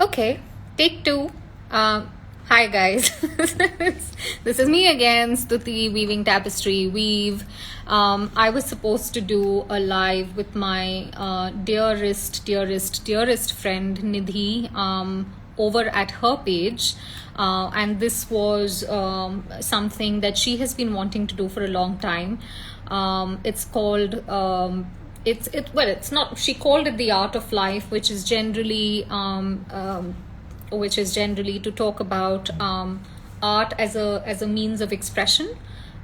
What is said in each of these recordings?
Okay, take two. Hi guys, this is me again, Stuti, weaving tapestry. I was supposed to do a live with my dearest friend Nidhi over at her page, and this was something that she has been wanting to do for a long time. It's called. It's not, she called it the art of life, which is generally to talk about art as a means of expression.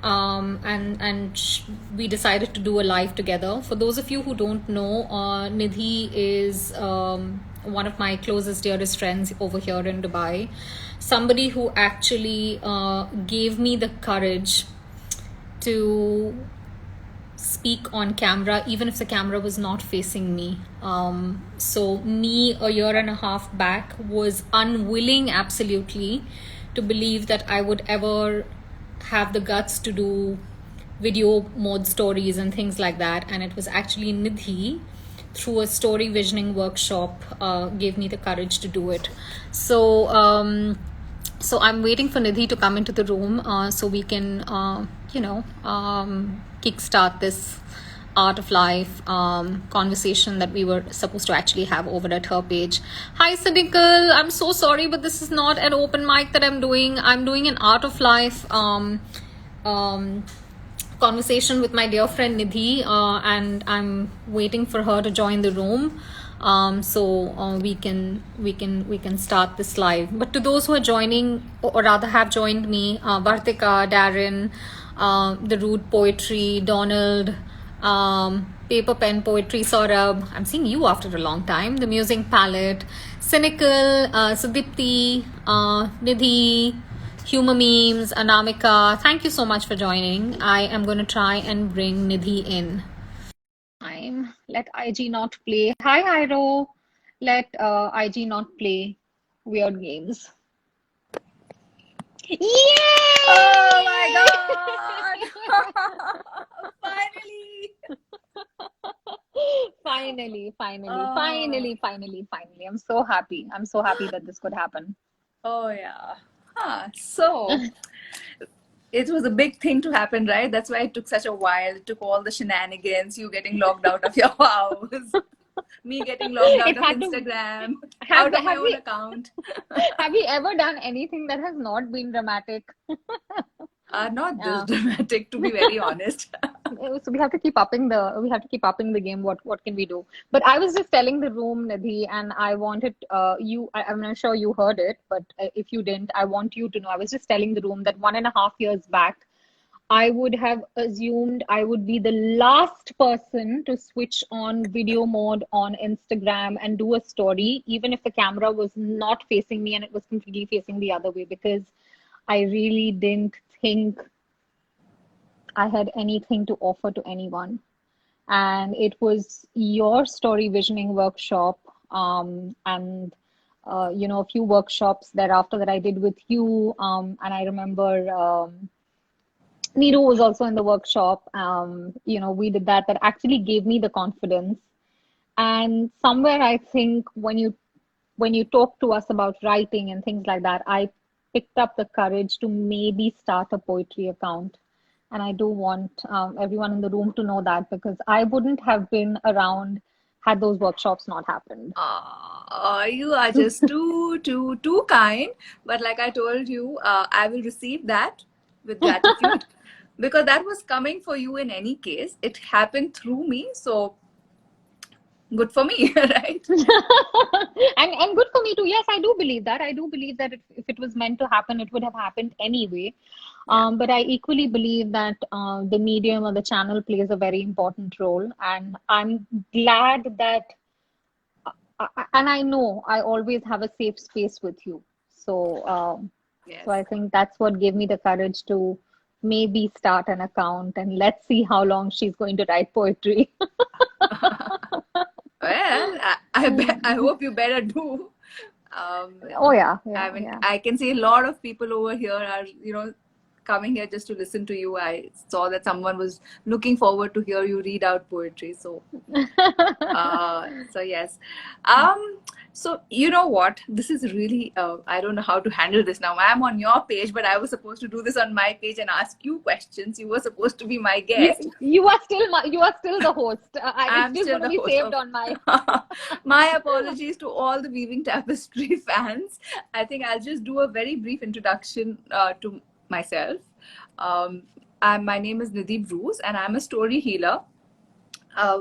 We decided to do a live together. For those of you who don't know, Nidhi is one of my closest, dearest friends over here in Dubai. Somebody who actually gave me the courage to speak on camera, even if the camera was not facing me. So me, a year and a half back, was unwilling absolutely to believe that I would ever have the guts to do video mode stories and things like that. And it was actually Nidhi, through a story visioning workshop, gave me the courage to do it. So I'm waiting for Nidhi to come into the room so we can, kickstart this art of life conversation that we were supposed to actually have over at her page. Hi, Sidikal. I'm so sorry, but this is not an open mic that I'm doing. I'm doing an art of life conversation with my dear friend Nidhi, and I'm waiting for her to join the room. So we can start this live. But to those who are joining, or rather have joined me, Vartika, Darren, the Rude Poetry, Donald, Paper Pen Poetry, Saurabh, I'm seeing you after a long time, the Musing Palette, Cynical, Sudipti, Nidhi, Humor Memes, Anamika, thank you so much for joining. I am going to try and bring Nidhi in. Time. Let IG not play. Hi, Hiro. Let IG not play weird games. Yay! Oh my God! Finally! Finally. I'm so happy. I'm so happy that this could happen. Oh yeah. So it was a big thing to happen, right? That's why it took such a while. It took all the shenanigans, you getting logged out of your house, me getting logged out It of had to Instagram, have out of my have own we account. have we ever done anything that has not been dramatic? Not this Yeah. dramatic, to be very honest. So we have to keep upping the game. What can we do? But I was just telling the room, Nidhi, and I wanted I'm not sure you heard it, but if you didn't, I want you to know. I was just telling the room that 1.5 years back, I would have assumed I would be the last person to switch on video mode on Instagram and do a story, even if the camera was not facing me and it was completely facing the other way, because I really didn't think I had anything to offer to anyone. And it was your story visioning workshop, and a few workshops thereafter that I did with you. And I remember Neeru was also in the workshop. We did that. That actually gave me the confidence. And somewhere I think when you talk to us about writing and things like that, I picked up the courage to maybe start a poetry account. And I do want everyone in the room to know that, because I wouldn't have been around had those workshops not happened. You are just too kind. But like I told you, I will receive that with gratitude because that was coming for you in any case. It happened through me, so good for me, right? And good for me too. Yes, I do believe that. I do believe that if it was meant to happen, it would have happened anyway. Yeah. But I equally believe that the medium or the channel plays a very important role, and I'm glad that, and I know I always have a safe space with you. So, so Yes. I think that's what gave me the courage to maybe start an account, and let's see how long she's going to write poetry. Well, I hope you better do. Um, Oh yeah, I yeah, mean, yeah. I can see a lot of people over here are, coming here just to listen to you. I saw that someone was looking forward to hear you read out poetry. So yes. Um, So, you know what? This is really, I don't know how to handle this now. I'm on your page, but I was supposed to do this on my page and ask you questions. You were supposed to be my You guest. you are still you are still the host. It's I'm still still going to the be host saved of. on my. My apologies to all the Weaving Tapestry fans. I think I'll just do a very brief introduction to myself. Um, my name is Nidhi Bruce, and I'm a story healer,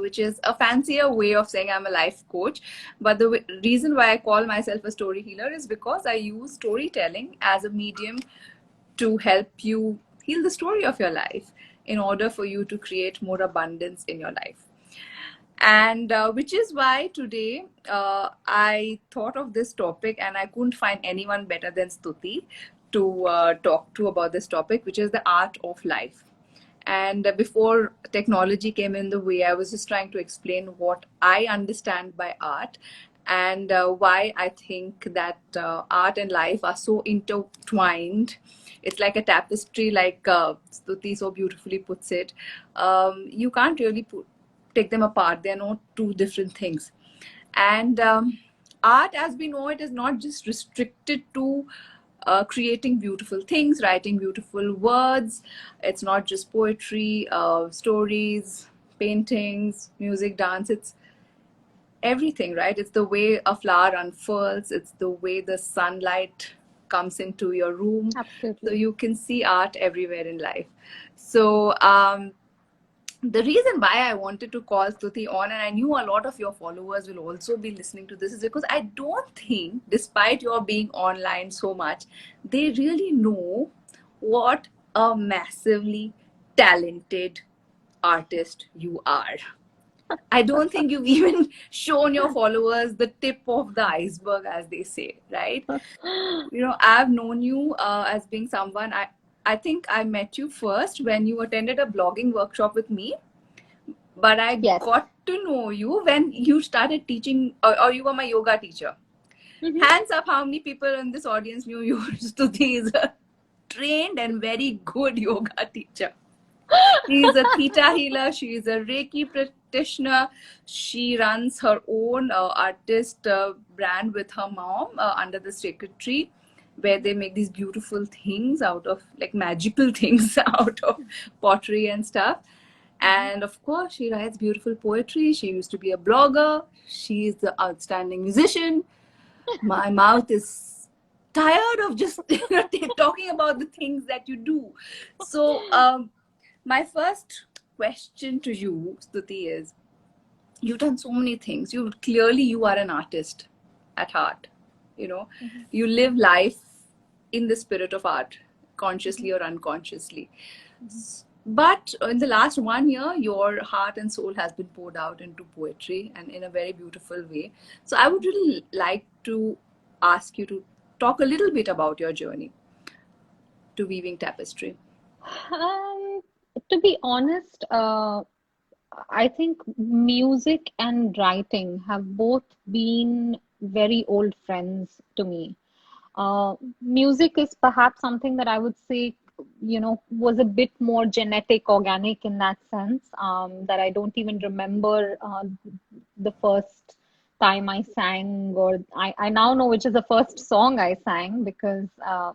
which is a fancier way of saying I'm a life coach. But the reason why I call myself a story healer is because I use storytelling as a medium to help you heal the story of your life in order for you to create more abundance in your life. And which is why today I thought of this topic, and I couldn't find anyone better than Stuti to talk to about this topic, which is the art of life. And before technology came in the way, I was just trying to explain what I understand by art, and why I think that art and life are so intertwined. It's like a tapestry, like Stuti so beautifully puts it. You can't really take them apart. They're not two different things. And art, as we know it, is not just restricted to creating beautiful things, writing beautiful words. It's not just poetry, stories, paintings, music, dance. It's everything, right? It's the way a flower unfurls, it's the way the sunlight comes into your room. So Absolutely. you can see art everywhere in life. So, the reason why I wanted to call Stuti on, and I knew a lot of your followers will also be listening to this, is because I don't think, despite your being online so much, they really know what a massively talented artist you are. I don't think you've even shown your followers the tip of the iceberg, as they say, right? You know, I've known you as being someone, I think I met you first when you attended a blogging workshop with me, but I Yes. got to know you when you started teaching, or you were my yoga teacher. Hmm. Hands up, how many people in this audience knew you? Stuti is a trained and very good yoga teacher. She is a theta healer. She is a Reiki practitioner. She runs her own artist brand with her mom under the sacred tree, where they make these beautiful things out of, like, magical things out of pottery and stuff. And of course, she writes beautiful poetry. She used to be a blogger. She is the outstanding musician. My mouth is tired of just talking about the things that you do. So, my first question to you, Stuti, is you've done so many things. You are an artist at heart. You know, Hmm. you live life in the spirit of art, consciously or unconsciously. Hmm. But in the last 1 year, your heart and soul has been poured out into poetry, and in a very beautiful way. So I would really like to ask you to talk a little bit about your journey to weaving tapestry. Um, to be honest, I think music and writing have both been very old friends to me. Music is perhaps something that I would say, was a bit more genetic, organic in that sense, that I don't even remember the first time I sang, or I now know which is the first song I sang because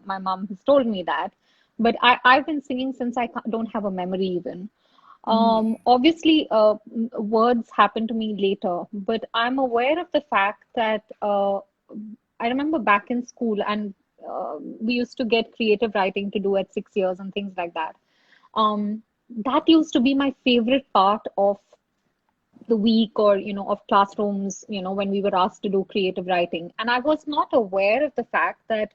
my mom has told me that. But I've been singing since don't have a memory even. Obviously, words happen to me later, but I'm aware of the fact that I remember back in school, and we used to get creative writing to do at 6 years and things like that. That used to be my favorite part of the week, or of classrooms, when we were asked to do creative writing. And I was not aware of the fact that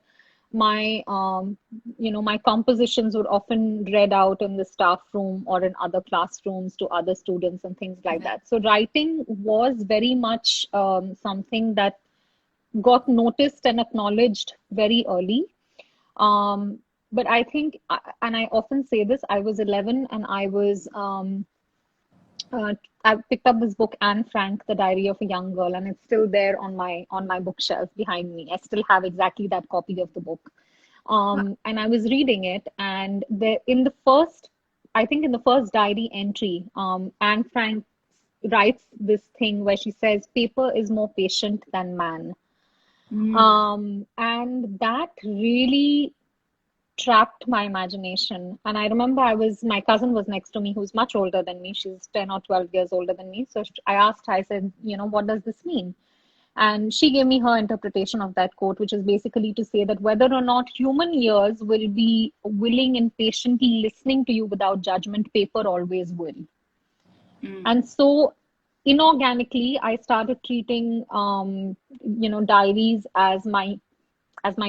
my my compositions would often read out in the staff room or in other classrooms to other students and things like Right. that. So writing was very much something that got noticed and acknowledged very early. um, but I think, and I often say this, I was 11 and uh, I picked up this book, Anne Frank, The Diary of a Young Girl, and it's still there on my bookshelf behind me. I still have exactly that copy of the book. And I was reading it, and I think in the first diary entry, Anne Frank writes this thing where she says, "Paper is more patient than man." Mm. And that really trapped my imagination. And I remember my cousin was next to me, who's much older than me. She's 10 or 12 years older than me. So I asked her, I said, what does this mean? And she gave me her interpretation of that quote, which is basically to say that whether or not human ears will be willing and patiently listening to you without judgment, paper always will. Mm. And so inorganically, I started treating, diaries as my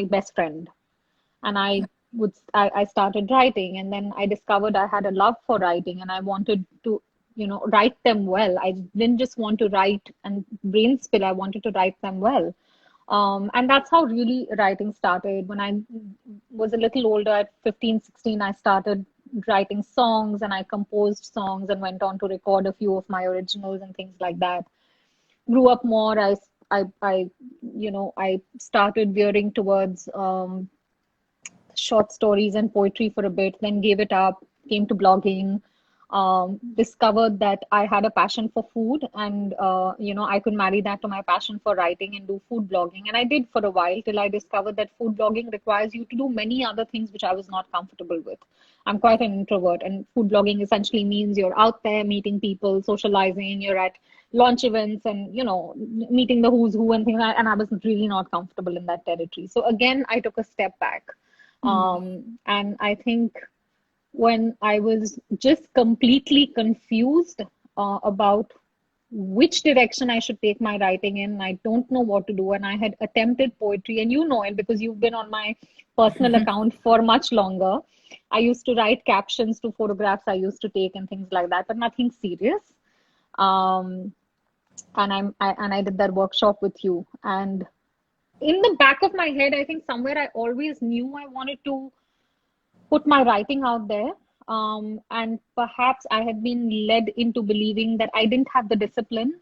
best friend. And I started writing, and then I discovered I had a love for writing, and I wanted to, write them well. I didn't just want to write and brain spill. I wanted to write them well. And that's how really writing started. When I was a little older, at 15, 16, I started writing songs, and I composed songs and went on to record a few of my originals and things like that. Grew up more, I started veering towards short stories and poetry for a bit, then gave it up, came to blogging, discovered that I had a passion for food, and I could marry that to my passion for writing and do food blogging. And I did for a while till I discovered that food blogging requires you to do many other things which I was not comfortable with. I'm quite an introvert, and food blogging essentially means you're out there meeting people, socializing, you're at launch events and meeting the who's who and things like that, and I was really not comfortable in that territory. So again, I took a step back. Mm. And I think when I was just completely confused about which direction I should take my writing in, I don't know what to do. And I had attempted poetry, and you know it because you've been on my personal account for much longer. I used to write captions to photographs I used to take and things like that, but nothing serious. Um, and I did that workshop with you. And in the back of my head, I think somewhere I always knew I wanted to put my writing out there. And perhaps I had been led into believing that I didn't have the discipline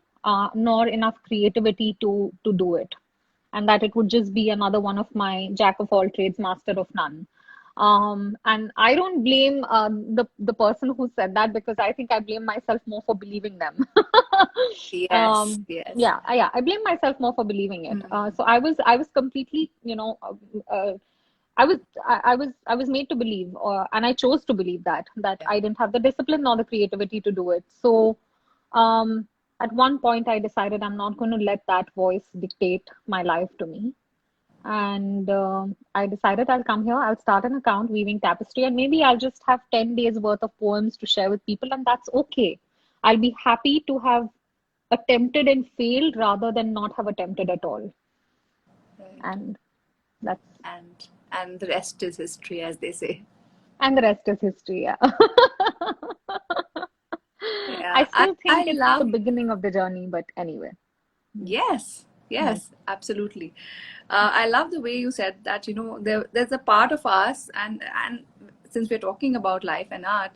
nor enough creativity to do it, and that it would just be another one of my jack of all trades, master of none. And I don't blame the person who said that, because I think I blame myself more for believing them. Yes, yes. Yeah, I blame myself more for believing it. Mm. So I was completely, I was made to believe, and I chose to believe that Yeah. I didn't have the discipline nor the creativity to do it. So, um, at one point, I decided I'm not going to let that voice dictate my life to me. And I decided I'll come here, I'll start an account, Weaving Tapestry, and maybe I'll just have 10 days worth of poems to share with people, and that's okay. I'll be happy to have attempted and failed rather than not have attempted at all. Right. And that's And the rest is history, as they say. and the rest is history. Yeah. I Yeah, still I think it's the love. beginning of the journey, but anyway. Yes, Hmm. yes, absolutely. I love the way you said that, there's a part of us, and since we're talking about life and art,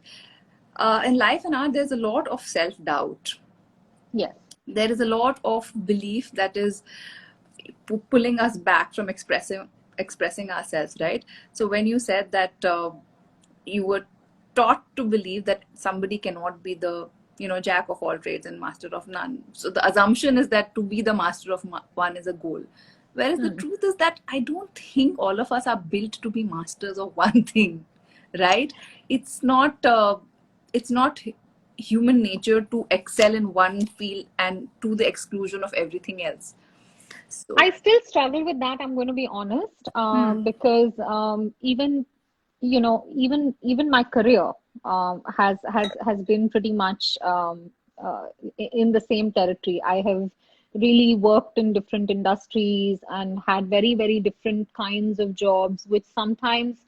in life and art, there's a lot of self-doubt. Yes. There is a lot of belief that is pulling us back from expressing ourselves, right? So when you said that you were taught to believe that somebody cannot be the jack of all trades and master of none, so the assumption is that to be the master of one is a goal, whereas the Hmm. truth is that I don't think all of us are built to be masters of one thing, right? It's not human nature to excel in one field and to the exclusion of everything else. So I still struggle with that, I'm going to be honest, hmm, because even my career has been pretty much in the same territory. I have really worked in different industries and had very, very different kinds of jobs, which sometimes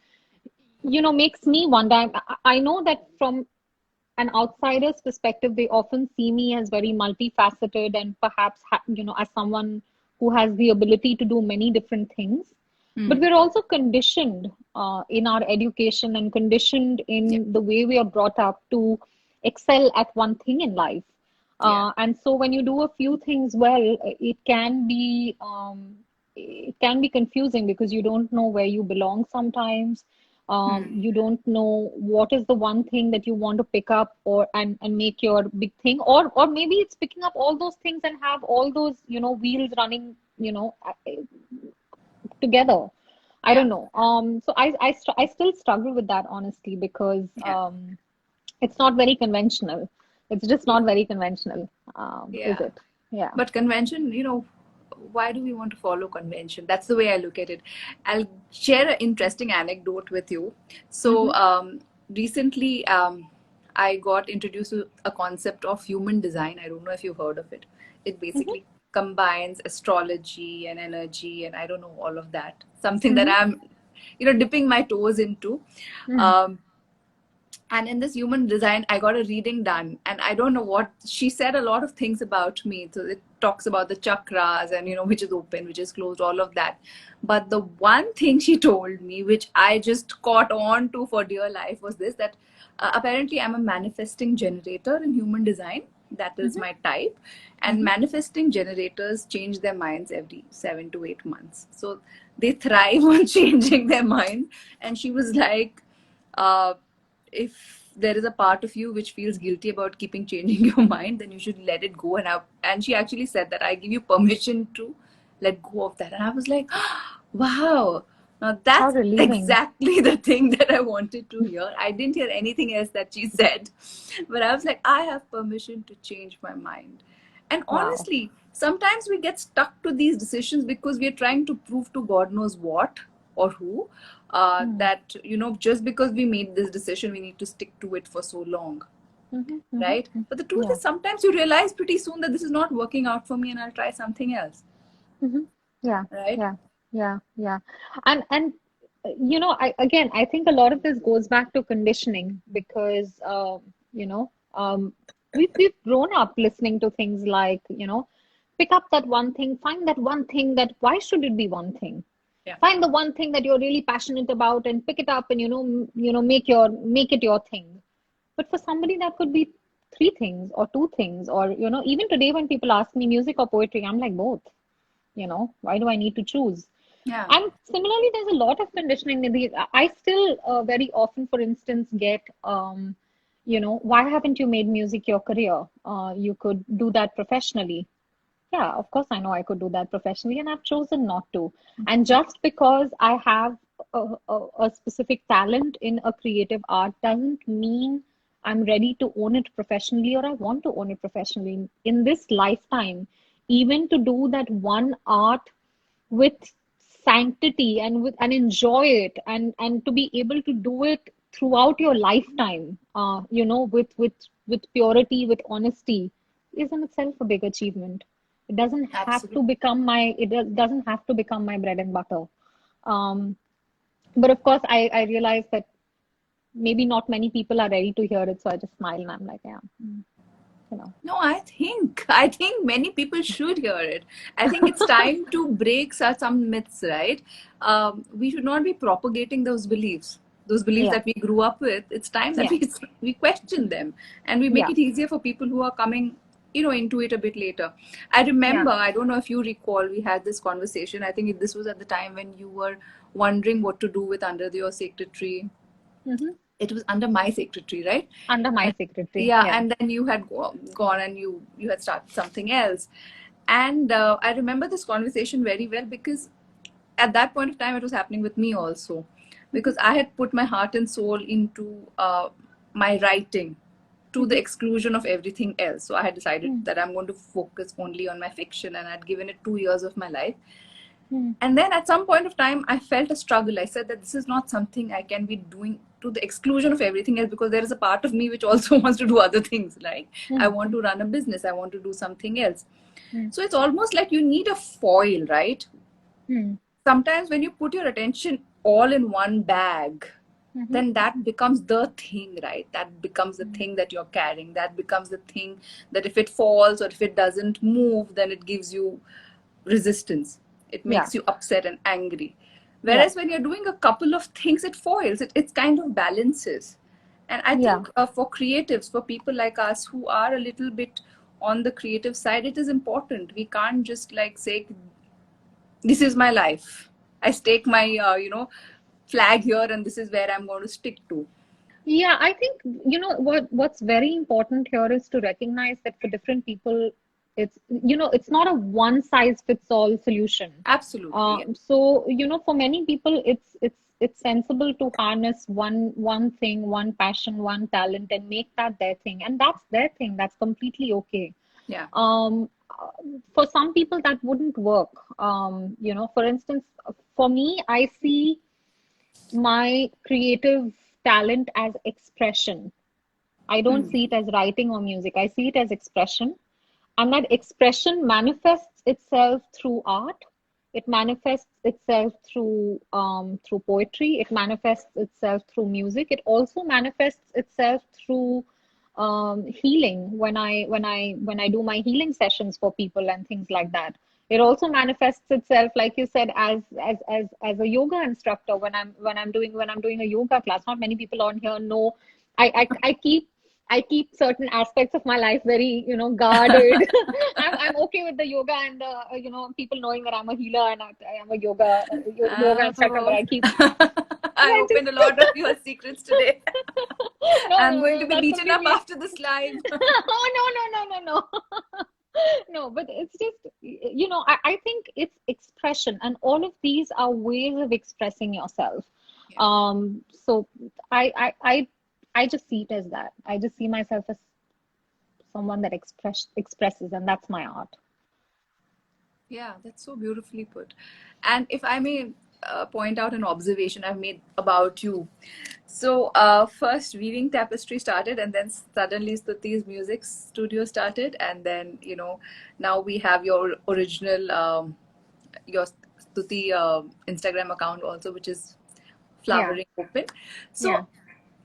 makes me wonder. I know that from an outsider's perspective, they often see me as very multifaceted and perhaps, as someone who has the ability to do many different things. But hmm, we're also conditioned in our education and conditioned yeah, in the way we are brought up to excel at one thing in life. yeah, And so when you do a few things well, it can be confusing because you don't know where you belong sometimes. hmm, You don't know what is the one thing that you want to pick up and make your big thing, or maybe it's picking up all those things and have all those wheels running together. I Yeah. don't know. So I still struggle with that honestly because Yeah. it's not very conventional. It's just not very conventional, is Yeah. it? Yeah. But convention, why do we want to follow convention? That's the way I look at it. I'll share an interesting anecdote with you. So, Mm-hmm. recently, I got introduced to a concept of human design. I don't know if you've heard of it. It Mm-hmm. basically combines astrology and energy, and I don't know, all of that. Something that Mm-hmm. I'm, dipping my toes into. Mm-hmm. Um, and in this human design, I got a reading done, and I don't know what she said. A lot of things about me. So it talks about the chakras and which is open, which is closed, all of that. But the one thing she told me, which I just caught on to for dear life, was this: that apparently I'm a manifesting generator in human design. That is Mm-hmm. my type. And Mm-hmm. manifesting generators change their minds every 7 to 8 months, so they thrive on changing their minds. And she was like, uh, if there is a part of you which feels guilty about keeping changing your mind, then you should let it go. And she actually said that I give you permission to let go of that. And I was like, wow, now How that's relieving. exactly the thing that I wanted to hear. I didn't hear anything else that she said, but I was like, I have permission to change my mind. And Wow. honestly, sometimes we get stuck to these decisions because we are trying to prove to God knows what or who, Mm-hmm. that just because we made this decision, we need to stick to it for so long, Mm-hmm. Mm-hmm. right? Mm-hmm. But the truth Yeah. is, sometimes you realize pretty soon that this is not working out for me, and I'll try something else, Mm-hmm. Yeah. right? Yeah. Yeah. Yeah. And I think a lot of this goes back to conditioning because we've grown up listening to things like, pick up that one thing, find that one thing that why should it be one thing? Yeah, Find the one thing that you're really passionate about and pick it up and make it your thing. But for somebody that could be three things or two things, or even today when people ask me music or poetry, I'm like both. Why do I need to choose? yeah, And similarly, there's a lot of conditioning. Nidhi. I still very often, for instance, get, why haven't you made music your career? You could do that professionally. Yeah, of course, I know I could do that professionally, and I've chosen not to. And just because I have a specific talent in a creative art doesn't mean I'm ready to own it professionally or I want to own it professionally. In this lifetime, even to do that one art with sanctity and enjoy it and to be able to do it throughout your lifetime, with purity, with honesty, is in itself a big achievement. It doesn't have to absolutely. become doesn't have to become my bread and butter. But of course, I realize that maybe not many people are ready to hear it, so I just smile and I'm like, yeah, you know. No, I think many people should hear it. I think it's time to break some myths, right? We should not be propagating those beliefs Yeah, that we grew up with. It's time that yeah, we question them, and we make yeah, it easier for people who are coming, into it a bit later. I yeah. remember, I don't know if you recall, we had this conversation. I think this was at the time when you were wondering what to do with Under Your Sacred Tree. Hmm. It was under my secretary, right? Under my And secretary, yeah, yeah. and then you had gone and you had started something else. And I remember this conversation very well because at that point of time it was happening with me also, Hmm. because I had put my heart and soul into my writing to the Hmm. exclusion of everything else. So I had decided Hmm. that I'm going to focus only on my fiction, and I'd given it 2 years of my life. Hmm. And then at some point of time, I felt a struggle. I said that this is not something I can be doing to the exclusion of everything else, because there is a part of me which also wants to do other things. Like I Hmm. want to run a business, I want to do something else. Hmm. So it's almost like you need a foil, right? Hmm. Sometimes when you put your attention all in one bag, Hmm. then that becomes the thing, right? That becomes the Hmm. thing that you're carrying. That becomes the thing that if it falls or if it doesn't move, then it gives you resistance. It Yeah, makes you upset and angry. yeah, Whereas when you're doing a couple of things, it foils. It kind of balances. And I yeah. think for creatives, for people like us who are a little bit on the creative side, it is important. We can't just like say, "This is my life. I stake my flag here, and this is where I'm going to stick to." Yeah, I think, what's very important here is to recognize that for different people, It's, it's not a one size fits all solution. Absolutely. So, for many people, it's sensible to harness one thing, one passion, one talent, and make that their thing. And that's their thing. That's completely okay. Yeah. For some people, that wouldn't work. For instance, for me, I see my creative talent as expression. I don't see it as writing or music. I see it as expression. And that expression manifests itself through art. It manifests itself through poetry. It manifests itself through music. It also manifests itself through healing when I do my healing sessions for people and things like that. It also manifests itself, like you said, as a yoga instructor when I'm doing a yoga class. Not many people on here know. I keep certain aspects of my life very, guarded. I'm okay with the yoga and the, people knowing that I'm a healer and I am a yoga instructor, but Oh, I keep, I I just, opened a lot of your secrets today. no, I'm no, going to no, be that's beaten up completely, after this live. oh, no, no, no, no, no. No, but it's just, I think it's expression, and all of these are ways of expressing yourself. Yeah. So I, I, I, I just see it as that. I just see myself as someone that expresses, and that's my art. Yeah, that's so beautifully put. And if I may point out an observation I've made about you. So, first Weaving Tapestry started, and then suddenly Stuti's music studio started, and then, now we have your original, your Stuti Instagram account also, which is Yeah, flowering open. yeah, So,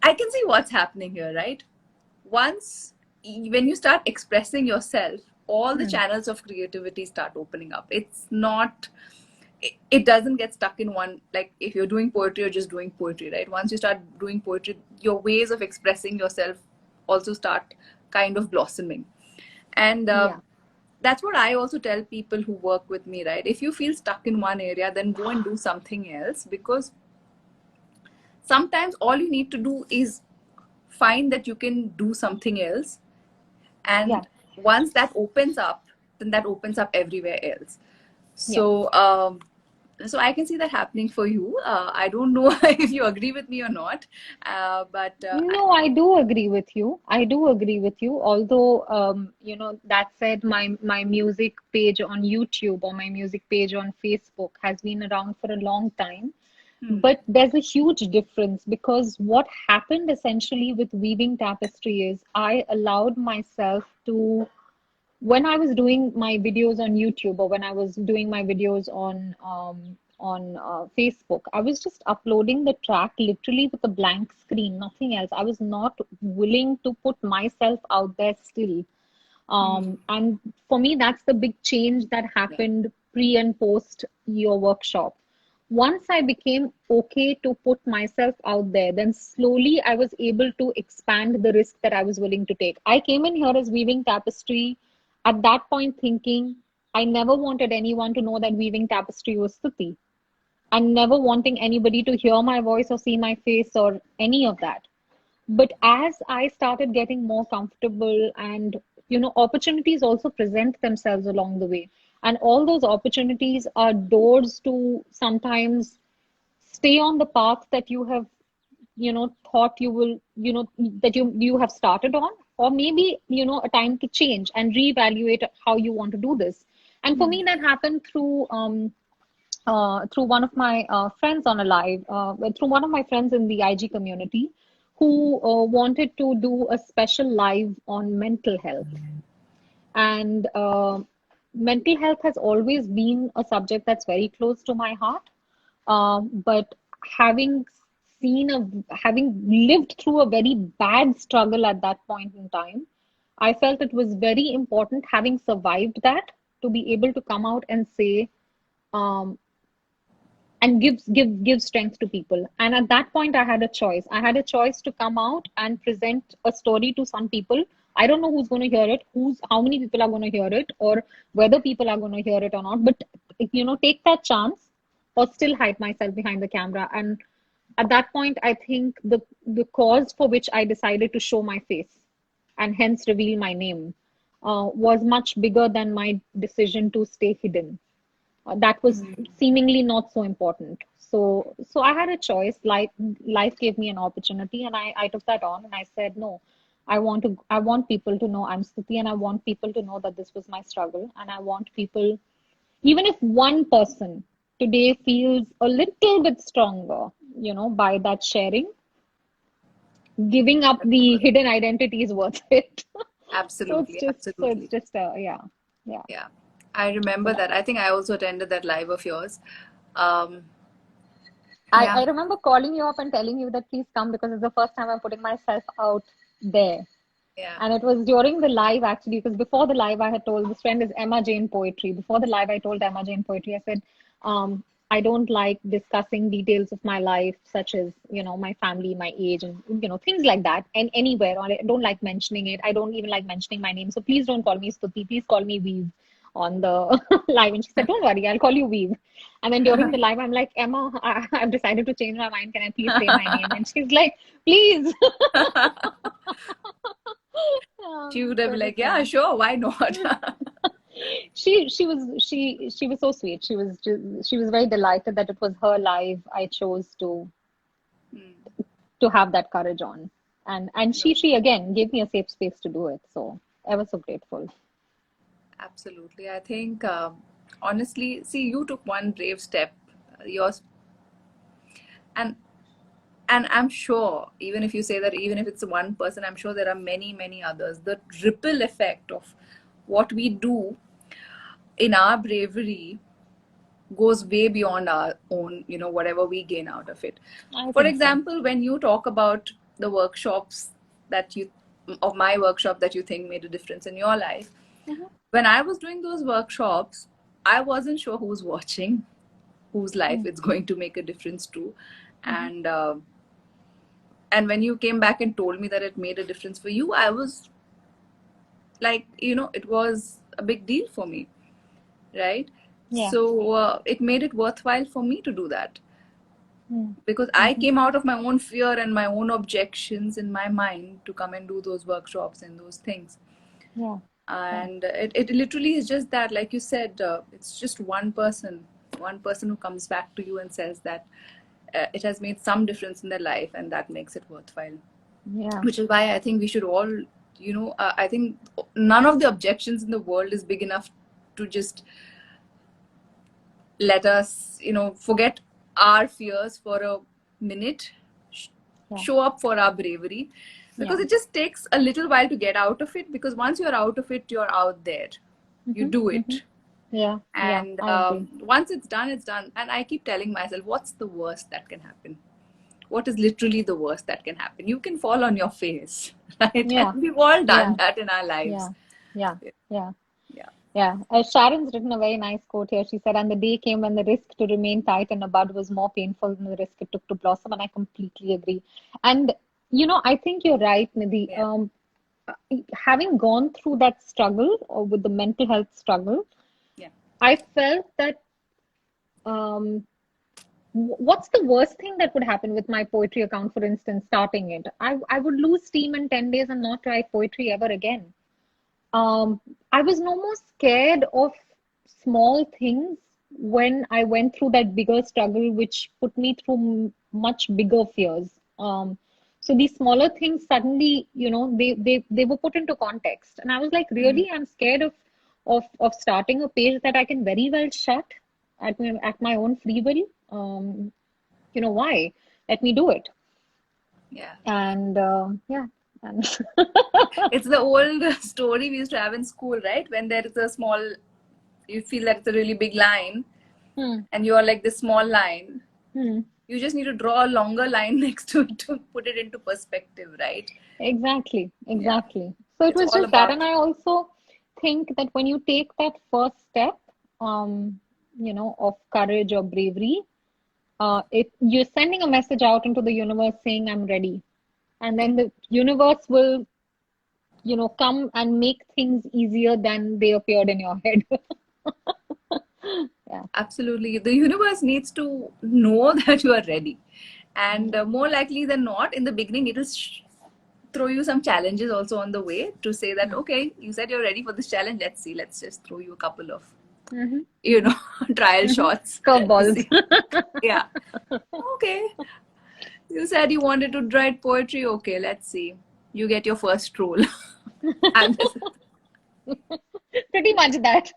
I can see what's happening here, right? Once when you start expressing yourself, all the hmm. channels of creativity start opening up. It's not, it doesn't get stuck in one, like if you're doing poetry, you're just doing poetry, right? Once you start doing poetry, your ways of expressing yourself also start kind of blossoming. And Yeah, that's what I also tell people who work with me, right? If you feel stuck in one area, then go and do something else, because sometimes all you need to do is find that you can do something else, yeah, and once that opens up, then that opens up everywhere else. yeah. So I can see that happening for you. I don't know if you agree with me or not, but No, I do agree with you. I do agree with you. Although, that said, my music page on YouTube or my music page on Facebook has been around for a long time. hmm, But there's a huge difference, because what happened essentially with Weaving Tapestry is I allowed myself to, when I was doing my videos on YouTube or when I was doing my videos on Facebook, I was just uploading the track literally with a blank screen, nothing else. I was not willing to put myself out there still. hmm, And for me, that's the big change that yeah, happened pre and post your workshop. Once I became okay to put myself out there, then slowly I was able to expand the risk that I was willing to take. I came in here as Weaving Tapestry at that point thinking I never wanted anyone to know that Weaving Tapestry was Stuti, and never wanting anybody to hear my voice or see my face or any of that. But as I started getting more comfortable, and opportunities also present themselves along the way, and all those opportunities are doors to sometimes stay on the path that you have thought you will, that you have started on, or maybe a time to change and reevaluate how you want to do this. And for hmm, me, that happened through one of my friends on a live, through one of my friends in the IG community, who wanted to do a special live on mental health. And mental health has always been a subject that's very close to my heart. But having having lived through a very bad struggle at that point in time, I felt it was very important, having survived that, to be able to come out and say, um, and give strength to people. And at that point, I had a choice. I had a choice to come out and present a story to some people. I don't know who's going to hear it, who's how many people are going to hear it, or whether people are going to hear it or not. But take that chance, or still hide myself behind the camera. And at that point, I think the cause for which I decided to show my face and hence reveal my name, was much bigger than my decision to stay hidden. That was seemingly not so important. So I had a choice. Life gave me an opportunity, and I took that on, and I said, no, I want people to know I'm Stuti, and I want people to know that this was my struggle, and I want people, even if one person today feels a little bit stronger, by that sharing, giving up the hidden identity is worth it. Absolutely, So it's absolutely. just yeah, yeah. Yeah, I So remember that, that. I think I also attended that live of yours. Um, I yeah, remember calling you up and telling you that please come because it's the first time I'm putting myself out there. yeah. And it was during the live actually, because before the live, I had told this friend is Emma Jane Poetry. Before the live, I told Emma Jane Poetry, I said, I don't like discussing details of my life, such as, my family, my age, and, things like that. And anywhere, or I don't like mentioning it. I don't even like mentioning my name. So please don't call me Stuti. Please call me Weave on the live. And she said, don't worry, I'll call you Weave. And then during the live, I'm like, Emma, I've decided to change my mind. Can I please say my name? And she's like, please. She would have So been it was like, yeah, fun. sure, why not? She was so sweet. She was very delighted that it was her live. I chose to have that courage on, and No, she again gave me a safe space to do it. So I was so grateful. absolutely. I think, honestly, see, you took one brave step. Yours, and I'm sure, even if you say that, even if it's one person, I'm sure there are many, many others. The ripple effect of what we do in our bravery goes way beyond our own, whatever we gain out of it. I For think so. example, when you talk about the workshops that you, of my workshop that you think made a difference in your life, Mhm. when I was doing those workshops, I wasn't sure who's watching, whose life Mm, it's going to make a difference to. mhm. And uh, and when you came back and told me that it made a difference for you, I was like, it was a big deal for me, right? Yeah. So it made it worthwhile for me to do that, Mm, because I mhm. came out of my own fear and my own objections in my mind to come and do those workshops and those things. Yeah. Yeah. And it literally is just that, like you said, it's just one person who comes back to you and says that it has made some difference in their life, and that makes it worthwhile. Yeah. Which is why I think we should all, I think none of the objections in the world is big enough to just let us, forget our fears for a minute, sh- Yeah. show up for our bravery, Yeah. because it just takes a little while to get out of it. Because once you're out of it, you're out there, you Mhm. do Mhm. it. Yeah. Yeah. And I agree. once it's done, it's done. And I keep telling myself, what's the worst that can happen? What is literally the worst that can happen? You can fall on your face, right? And Yeah. we've all done Yeah. that in our lives. Yeah. Yeah. Yeah. Yeah. Yeah, Sharon's written a very nice quote here. She said, and the day came when the risk to remain tight in a bud was more painful than the risk it took to blossom. And I completely agree. And, I think you're right, Nidhi. Yeah. Having gone through that struggle or with the mental health struggle, Yeah. I felt that um, what's the worst thing that would happen with my poetry account, for instance, starting it? I would lose steam in 10 days and not write poetry ever again. Um, I was no more scared of small things when I went through that bigger struggle, which put me through much bigger fears. So these smaller things suddenly, they were put into context, and I was like, Mm. really, I'm scared of starting a page that I can very well shut at my own free will. Why? Let me do it. Yeah. And yeah, and It's the old story we used to have in school, right? When there is a small, you feel like it's a really big line, hmm, and you are like this small line. hmm. You just need to draw a longer line next to it to put it into perspective, right? Exactly, Yeah. exactly. So it It's was all just that. about, And I also think that when you take that first step, of courage or bravery, you're sending a message out into the universe saying, I'm ready. And yeah, then the universe will, come and make things easier than they appeared in your head. Yeah. absolutely. The universe needs to know that you are ready. And Mm. more likely than not, in the beginning, throw you some challenges also on the way to say that, okay, you said you're ready for this challenge. Let's see. Let's just throw you a couple of, Mm-hmm. you know, trial Mm-hmm. shots to Curveballs. see. Yeah. Okay. You said you wanted to write poetry. Okay, let's see. You get your first role. And this, Pretty much that.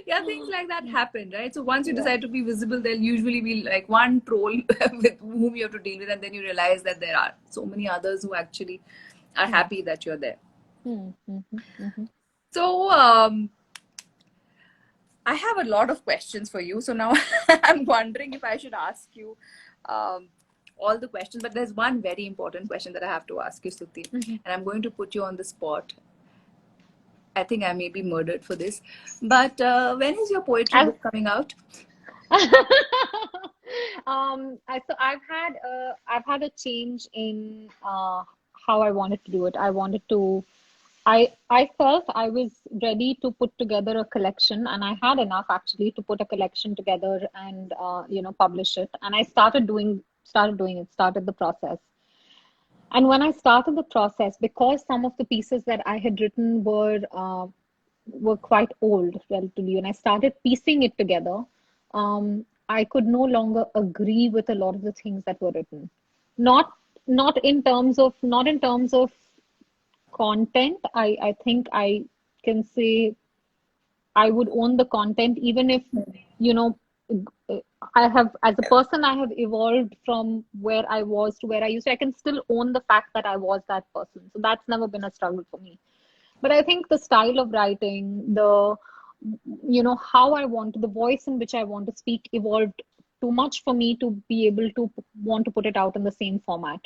yeah, things like that happen, right? So once you Yeah. decide to be visible, there'll usually be like one troll with whom you have to deal with, and then you realize that there are so many others who actually are Hmm. happy that you're there. Mm-hmm. Mm-hmm. So I have a lot of questions for you. So now I'm wondering if I should ask you um, all the questions, but there's one very important question that I have to ask you, Stuti, Mm-hmm. and I'm going to put you on the spot. I think I may be murdered for this, but when is your poetry I, book coming out? so I've had a change in how I wanted to do it. I felt I was ready to put together a collection, and I had enough actually to put a collection together and publish it. And I started the process. And when I started the process, because some of the pieces that I had written were quite old relatively, when I started piecing it together, I could no longer agree with a lot of the things that were written. Not not in terms of content. I think I can say I would own the content, even if, you know, I have, as a person, I have evolved from where I was to where I used to. I can still own the fact that I was that person. So that's never been a struggle for me. But I think the style of writing, how I want, the voice in which I want to speak evolved too much for me to be able to want to put it out in the same format.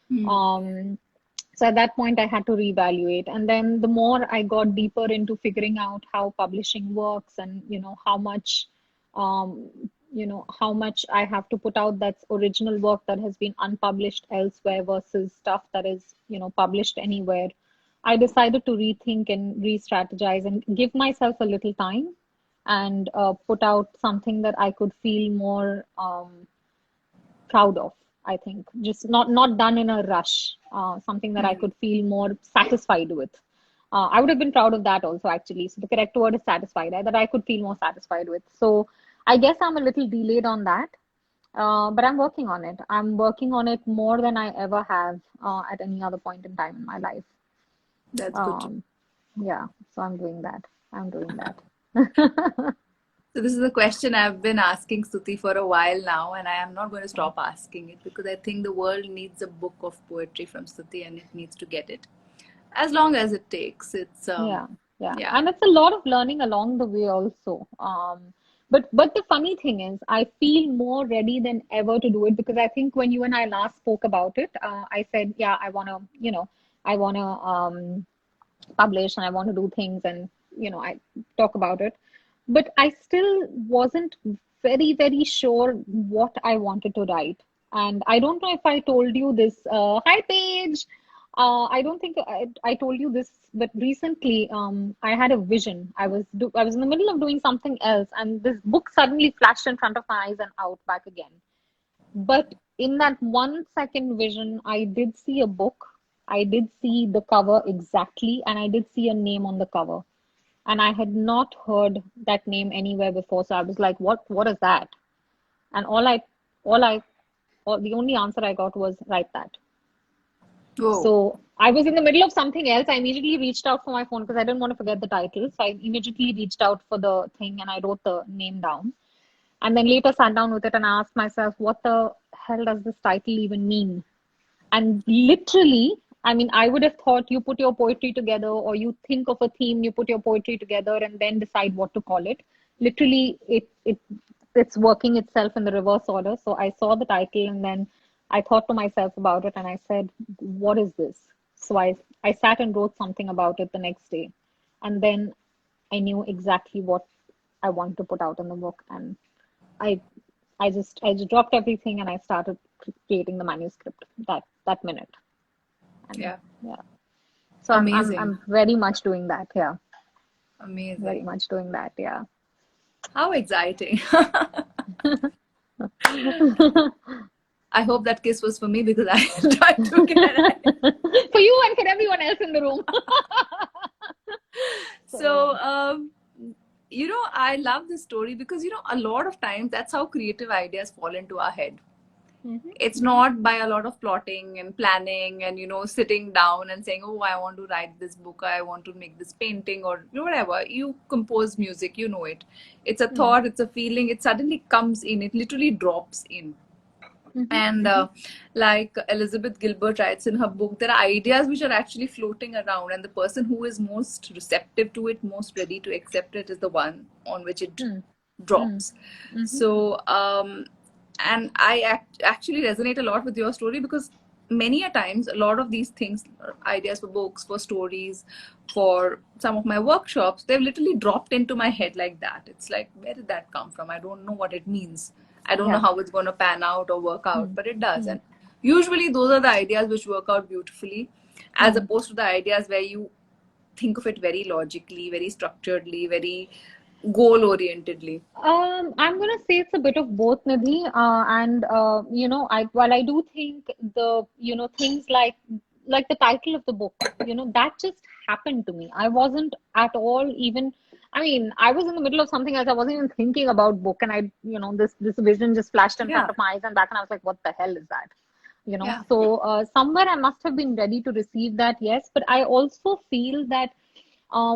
Hmm. Um, so at that point, I had to reevaluate. And then the more I got deeper into figuring out how publishing works and, um, how much I have to put out that's original work that has been unpublished elsewhere versus stuff that is, published anywhere. I decided to rethink and re-strategize and give myself a little time and put out something that I could feel more proud of. I think just not done in a rush. Something that I Hmm. could feel more satisfied with. I would have been proud of that also actually. So the correct word is satisfied. That I could feel more satisfied with. So I guess I'm a little delayed on that, but I'm working on it. I'm working on it more than I ever have at any other point in time in my life. That's good. Um, yeah, so I'm doing that. I'm doing that. So this is a question I've been asking Stuti for a while now, and I am not going to stop asking it because I think the world needs a book of poetry from Stuti, and it needs to get it. As long as it takes, it's Yeah, yeah. yeah. And it's a lot of learning along the way also. But the funny thing is, I feel more ready than ever to do it because I think when you and I last spoke about it, I said, yeah, I wanna publish and I want to do things and I talk about it. But I still wasn't very, very sure what I wanted to write. And I don't know if I told you this. Hi, Paige. I don't think I told you this, but recently I had a vision. I was in the middle of doing something else, and this book suddenly flashed in front of my eyes and out back again. But in that 1 second vision, I did see a book. I did see the cover exactly, and I did see a name on the cover. And I had not heard that name anywhere before. So I was like, what is that? And the only answer I got was write that. Oh, So I was in the middle of something else. I immediately reached out for my phone because I didn't want to forget the title. So I immediately reached out for the thing and I wrote the name down. And then later sat down with it and asked myself, what the hell does this title even mean? And literally, I mean, I would have thought you put your poetry together or you think of a theme, you put your poetry together and then decide what to call it. Literally, it's working itself in the reverse order. So I saw the title and then I thought to myself about it and I said, what is this? So I sat and wrote something about it the next day. And then I knew exactly what I wanted to put out in the book. And I I just dropped everything and I started creating the manuscript that minute. And yeah. yeah, so Amazing. I'm very much doing that. Yeah, very Amazing. much doing that. Yeah. How exciting. I hope that kiss was for me because I tried to get it. For you and for everyone else in the room. So, So, I love this story because, a lot of times that's how creative ideas fall into our head. mhm, It's mhm. not by a lot of plotting and planning and, sitting down and saying, oh, I want to write this book, I want to make this painting, or whatever. You compose music, it. It's a Hmm, thought, it's a feeling, it suddenly comes in, it literally drops in. mhm, And mhm. like Elizabeth Gilbert writes in her book, there are ideas which are actually floating around, and the person who is most receptive to it, most ready to accept it, is the one on which it Hmm, hmm, drops. mhm. So, and I actually resonate a lot with your story because many a times, a lot of these things, ideas for books, for stories, for some of my workshops, they've literally dropped into my head like that. It's like, where did that come from? I don't know what it means. I don't know Yeah. how it's going to pan out or work out, Hmm, but it does. hmm, And usually those are the ideas which work out beautifully, as hmm. opposed to the ideas where you think of it very logically, very structuredly, very goal orientedly. I'm gonna say it's a bit of both, Nidhi. And I while I do think the things like the title of the book, that just happened to me. I wasn't at all even. I mean, I was in the middle of something else. I wasn't even thinking about book, and this vision just flashed in front Yeah, of my eyes and back, and I was like, what the hell is that? yeah. So somewhere I must have been ready to receive that, yes. But I also feel that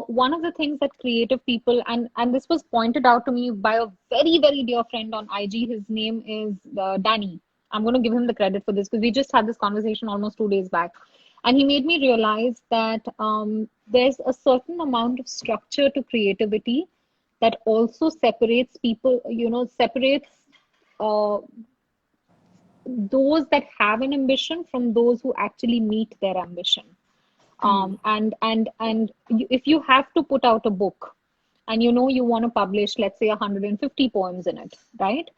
one of the things that creative people and this was pointed out to me by a very very dear friend on IG. His name is Danny. I'm going to give him the credit for this because we just had this conversation almost 2 days back, and he made me realize that there's a certain amount of structure to creativity that also separates people. Separates uh, those that have an ambition from those who actually meet their ambition. Hmm. If you have to put out a book and you want to publish, let's say, 150 poems in it, right?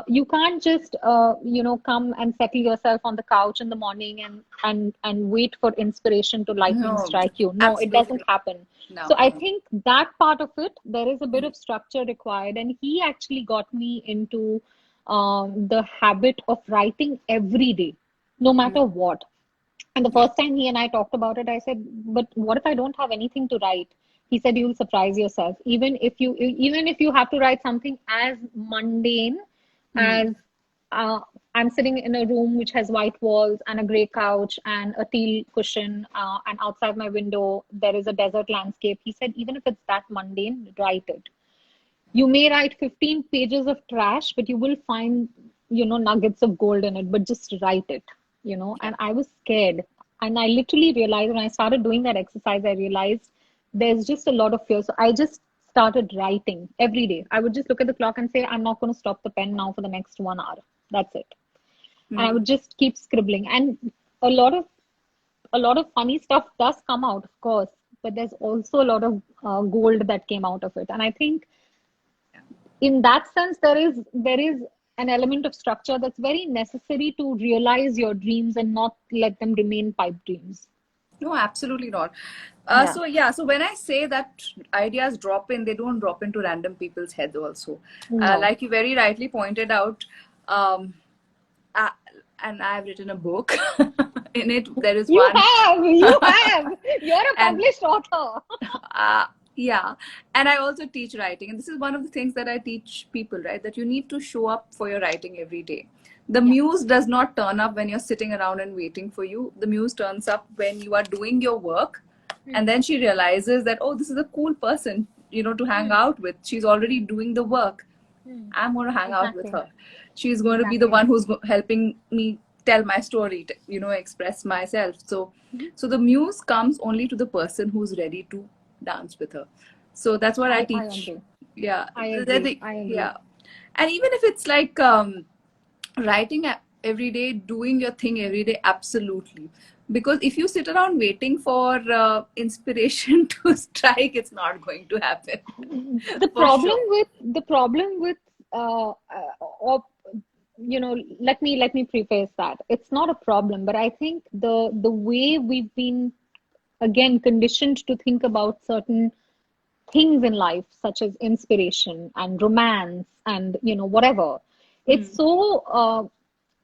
You can't just come and settle yourself on the couch in the morning and wait for inspiration to lightning No, strike you. No, it absolutely doesn't not. happen. So No, I no. think that part of it, there is a bit of structure required, and he actually got me into the habit of writing every day, no Mm. matter what. And the Yeah. first time he and I talked about it, I said, "But what if I don't have anything to write?" He said, "You'll surprise yourself. Even if you have to write something as mundane Hmm. as uh, I'm sitting in a room which has white walls and a gray couch and a teal cushion, and outside my window there is a desert landscape." He said, "Even if it's that mundane, write it. You may write 15 pages of trash, but you will find, nuggets of gold in it, but just write it. Yeah. And I was scared. And I literally realized when I started doing that exercise, I realized there's just a lot of fear. So I just started writing every day. I would just look at the clock and say, I'm not going to stop the pen now for the next 1 hour. That's it. And I Hmm. would just keep scribbling. And a lot of a lot of funny stuff does come out, of course, but there's also a lot of gold that came out of it. And I think in that sense there is an element of structure that's very necessary to realize your dreams and not let them remain pipe dreams. No, absolutely not. Yeah. So yeah, so when I say that ideas drop in, they don't drop into random people's heads also. No. Like you very rightly pointed out, um, uh, and I've written a book. In it, there is You one, have, you have. You're a and published author. yeah, and I also teach writing, and this is one of the things that I teach people, right? That you need to show up for your writing every day. The Yeah. muse does not turn up when you're sitting around and waiting for you. The muse turns up when you are doing your work, and Hmm. then she realizes that, oh, this is a cool person, to hang Hmm. out with. She's already doing the work. Hmm. I'm going to hang out with Exactly. her. She's going to be the Exactly. one who's helping me tell my story, express myself. So, Mhm. so the muse comes only to the person who's ready to dance with her. So that's what I I teach. agree. Yeah, I agree. I agree. yeah, and even if it's like writing every day, doing your thing every day, absolutely. Because if you sit around waiting for inspiration to strike, it's not going to happen The for problem sure. with the problem with or let me preface that it's not a problem, but I think the way we've been again conditioned to think about certain things in life, such as inspiration and romance and whatever, it's Hmm. so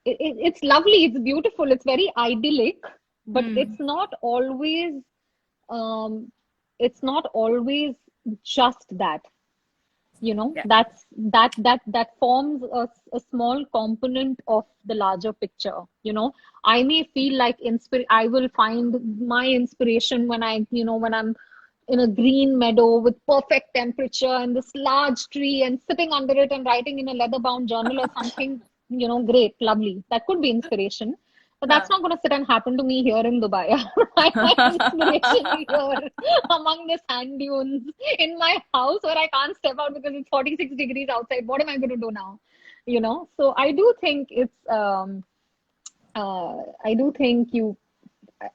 it's lovely, it's beautiful, it's very idyllic, but Hmm. um, it's not always just that. Yeah. That forms a small component of the larger picture. I may feel like I will find my inspiration when when I'm in a green meadow with perfect temperature and this large tree and sitting under it and writing in a leather bound journal or something. Great, lovely, that could be inspiration. But Huh. that's not going to sit and happen to me here in Dubai. I find my inspiration here among the sand dunes in my house where I can't step out because it's 46 degrees outside. What am I going to do now? So I do think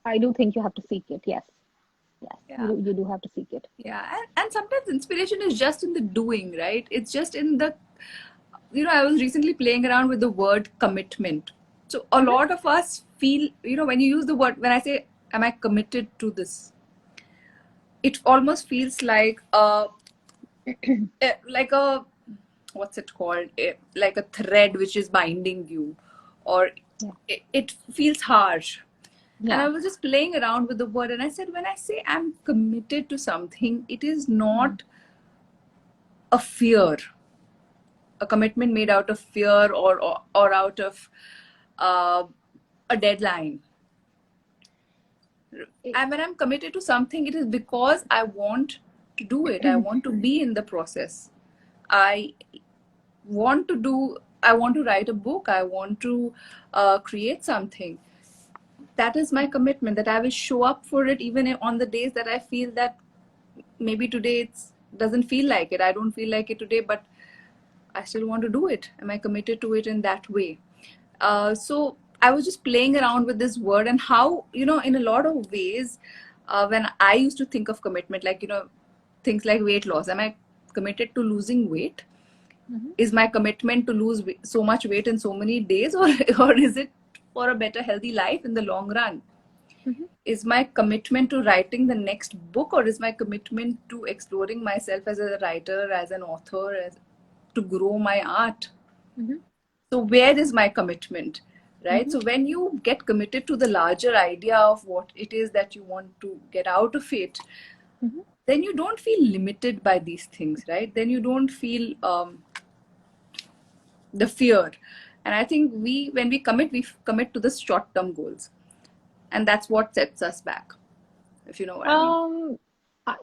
I do think you have to seek it. Yes, yes, Yeah. you do have to seek it. Yeah. And sometimes inspiration is just in the doing, right? It's just in the, I was recently playing around with the word commitment. So a Hmm. lot of us feel, when you use the word, when I say, am I committed to this? It almost feels like a, what's it called? Like a thread which is binding you, or Yeah, it feels harsh. And I yeah. was just playing around with the word, and I said, when I say I'm committed to something, it is Mm. not a fear, a commitment made out of fear, or out of uh, a deadline. It- And when I'm committed to something, it is because I want to do it. I want to be in the process. I I want to write a book. I want to create something. That is my commitment, that I will show up for it even on the days that I feel that maybe today it doesn't feel like it. I don't feel like it today, but I still want to do it. Am I committed to it in that way? So I was just playing around with this word, and how, in a lot of ways, when I used to think of commitment, like, things like weight loss, am I committed to losing weight? Mhm, Is my commitment to lose so much weight in so many days, or, or is it for a better, healthy life in the long run? mhm, Is my commitment to writing the next book, or is my commitment to exploring myself as a writer, as an author, to grow my art? mhm, So where is my commitment, right? mhm, So when you get committed to the larger idea of what it is that you want to get out of it, mhm. then you don't feel limited by these things, right? Then you don't feel the fear. And I think when we commit to the short term goals, and that's what sets us back, if you know what I mean. Um,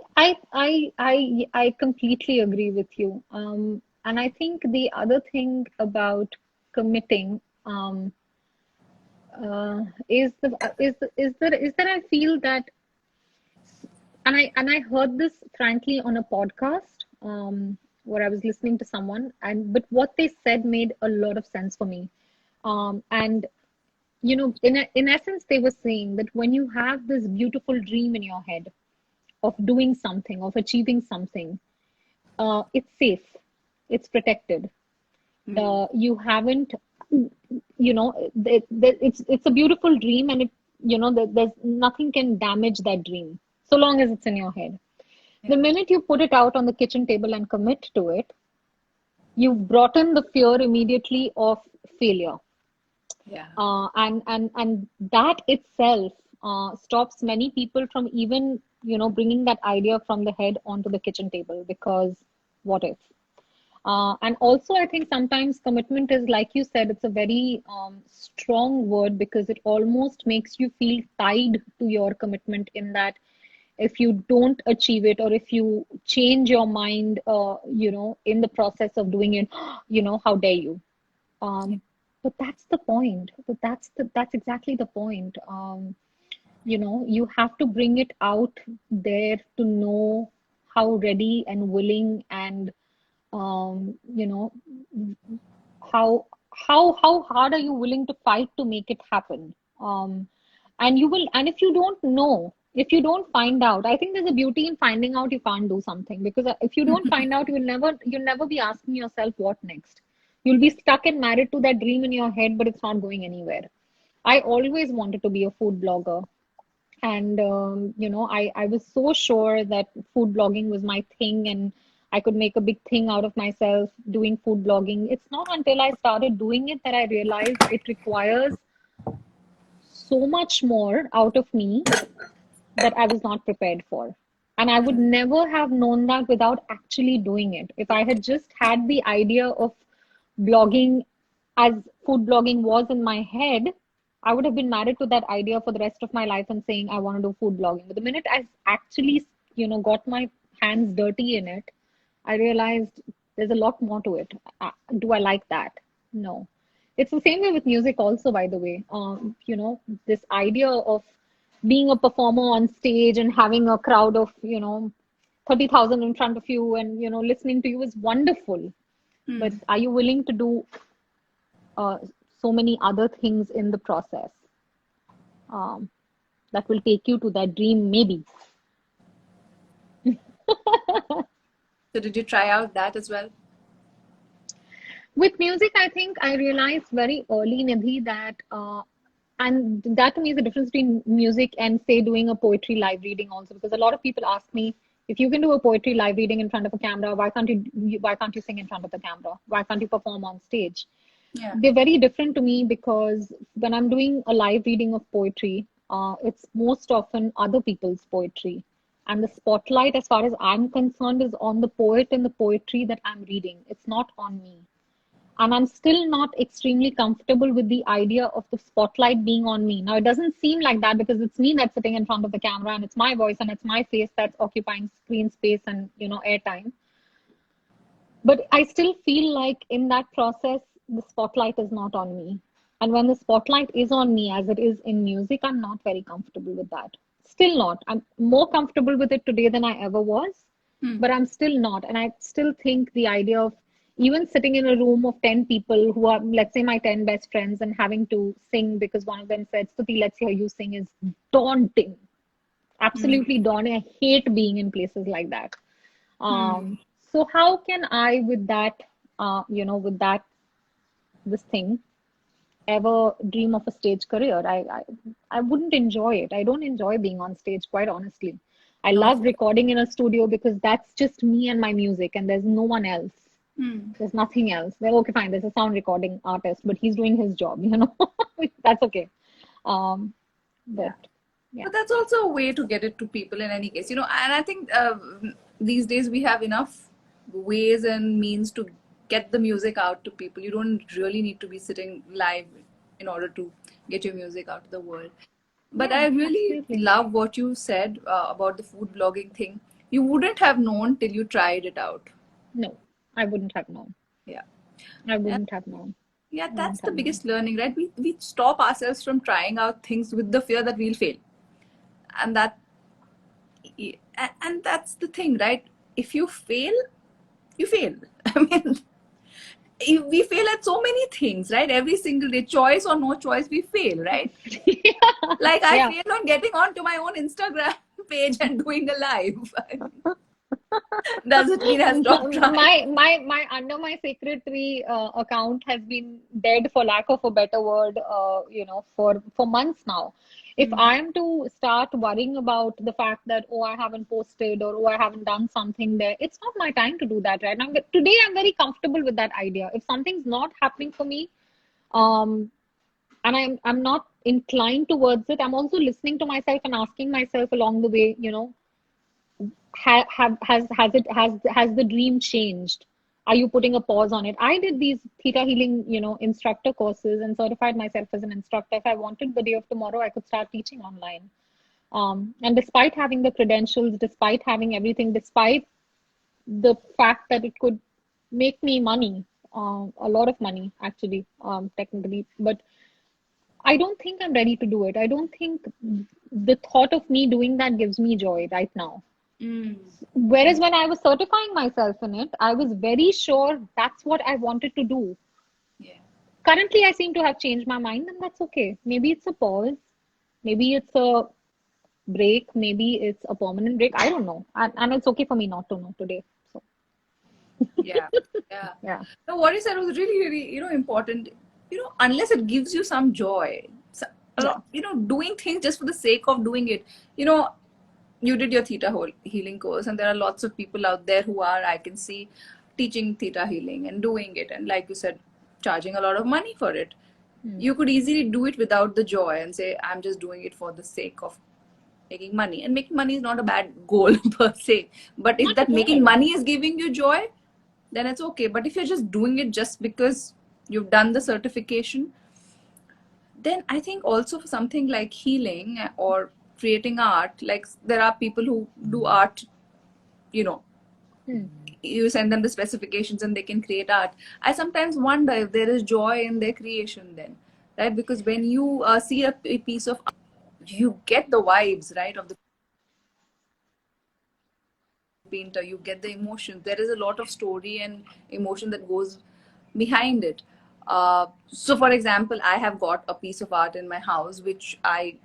I completely agree with you. And I think the other thing about committing, is that I feel that, and I heard this frankly on a podcast, where I was listening to someone, and but what they said made a lot of sense for me. And in essence, they were saying that when you have this beautiful dream in your head of doing something, of achieving something, it's safe, it's protected. Hmm. You haven't, it's a beautiful dream, and there's nothing can damage that dream so long as it's in your head. The Yeah. minute you put it out on the kitchen table and commit to it, you've brought in the fear immediately of failure. Yeah. And that itself stops many people from even bringing that idea from the head onto the kitchen table, because what if? And also, I think sometimes commitment is, like you said, it's a very strong word, because it almost makes you feel tied to your commitment, in that if you don't achieve it, or if you change your mind, in the process of doing it, how dare you? Yeah. Um, but that's the point. That's exactly the point. You have to bring it out there to know how ready and willing, and um, you know how hard are you willing to fight to make it happen. And if you don't know, if you don't find out, I think there's a beauty in finding out you can't do something, because if you don't find out, you'll never be asking yourself what next. You'll be stuck and married to that dream in your head, but it's not going anywhere. I always wanted to be a food blogger, and I was so sure that food blogging was my thing, and I could make a big thing out of myself doing food blogging. It's not until I started doing it that I realized it requires so much more out of me that I was not prepared for. And I would never have known that without actually doing it. If I had just had the idea of blogging as food blogging was in my head, I would have been married to that idea for the rest of my life and saying I want to do food blogging. But the minute I actually, got my hands dirty in it, I realized there's a lot more to it. Do I like that? No. It's the same way with music also, by the way. This idea of being a performer on stage and having a crowd of, 30,000 in front of you and, listening to you is wonderful. But are you willing to do uh, so many other things in the process um, that will take you to that dream, maybe? So did you try out that as well? With music, I think I realized very early, Nidhi, that, and that to me is the difference between music and, say, doing a poetry live reading also. Because a lot of people ask me, if you can do a poetry live reading in front of a camera, why can't you sing in front of the camera? Why can't you perform on stage? Yeah. They're very different to me because when I'm doing a live reading of poetry, it's most often other people's poetry. And the spotlight, as far as I'm concerned, is on the poet and the poetry that I'm reading. It's not on me. And I'm still not extremely comfortable with the idea of the spotlight being on me. Now, it doesn't seem like that because it's me that's sitting in front of the camera and it's my voice and it's my face that's occupying screen space and, airtime. But I still feel like in that process, the spotlight is not on me. And when the spotlight is on me, as it is in music, I'm not very comfortable with that. Still not. I'm more comfortable with it today than I ever was, but I'm still not. And I still think the idea of even sitting in a room of 10 people who are, let's say, my 10 best friends and having to sing because one of them said, Stuti, let's hear you sing is daunting. Absolutely daunting. I hate being in places like that. Um, so how can I, with that, this thing, ever dream of a stage career? I wouldn't enjoy it. I don't enjoy being on stage, quite honestly. I love Okay. recording in a studio because that's just me and my music, and there's no one else. Hmm. There's nothing else. Well, okay, fine. There's a sound recording artist, but he's doing his job, That's okay. Um, Yeah. but yeah, But that's also a way to get it to people in any case, and I think these days we have enough ways and means to get the music out to people. You don't really need to be sitting live in order to get your music out to the world. But yeah, I really absolutely. love what you said about the food blogging thing. You wouldn't have known till you tried it out. No, I wouldn't have known. Yeah. I And wouldn't have known. yeah, I that's wouldn't the have known. biggest learning, right? We stop ourselves from trying out things with the fear that we'll fail. And that's the thing, right? If you fail, you fail. I mean, we fail at so many things, right? Every single day, choice or no choice, we fail, right? Like I Yeah. failed on getting onto my own Instagram page and doing a live. Does it mean I stopped trying? My under my secretary account has been dead, for lack of a better word, for months now. If Hmm. I am to start worrying about the fact that, oh, I haven't posted, or oh, I haven't done something there, it's not my time to do that right now. But today I'm very comfortable with that idea. If something's not happening for me, um and I'm not inclined towards it, I'm also listening to myself and asking myself along the way, has the dream changed? Are you putting a pause on it? I did these theta healing, instructor courses and certified myself as an instructor. If I wanted, the day of tomorrow, I could start teaching online. And despite having the credentials, despite having everything, despite the fact that it could make me money, a lot of money actually, technically, but I don't think I'm ready to do it. I don't think the thought of me doing that gives me joy right now. Mm. Whereas when I was certifying myself in it, I was very sure that's what I wanted to do. Yeah. Currently, I seem to have changed my mind, and that's okay. Maybe it's a pause, maybe it's a break, maybe it's a permanent break. I don't know. And it's okay for me not to know today. So, Yeah. Yeah. yeah. No, what you said was really, really, important. Unless it gives you some joy, so, Yeah. doing things just for the sake of doing it. You know, you did your healing course, and there are lots of people out there who are, I can see, teaching theta healing and doing it, and like you said, charging a lot of money for it. Hmm. You could easily do it without the joy and say, I'm just doing it for the sake of making money. And making money is not a bad goal per se. But if Not that at making all. money is giving you joy, then it's okay. But if you're just doing it just because you've done the certification, then I think also for something like healing or creating art, like there are people who do art, you know, Hmm. you send them the specifications and they can create art. I sometimes wonder if there is joy in their creation then, right? Because when you see a piece of art, you get the vibes, right, of the painter, you get the emotion. There is a lot of story and emotion that goes behind it. So for example, I have got a piece of art in my house which I